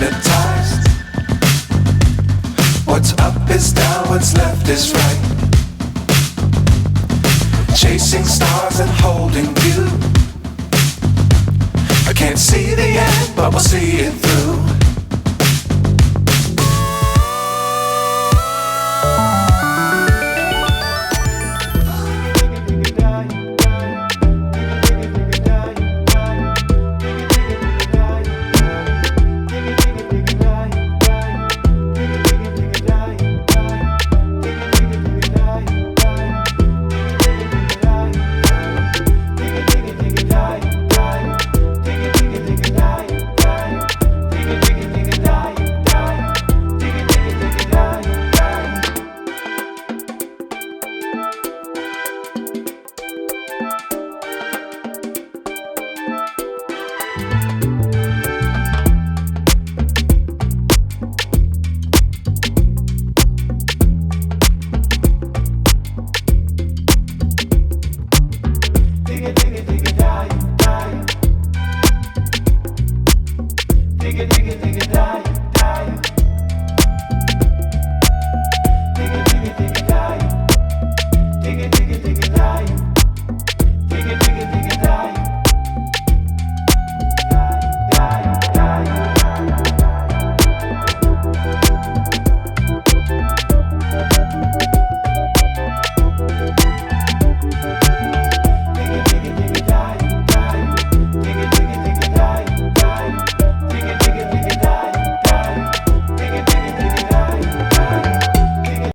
hypnotized. What's up is down, what's left is right. Chasing stars and holding you. I can't see the end, but we'll see it through. Digga, digga, digga, die.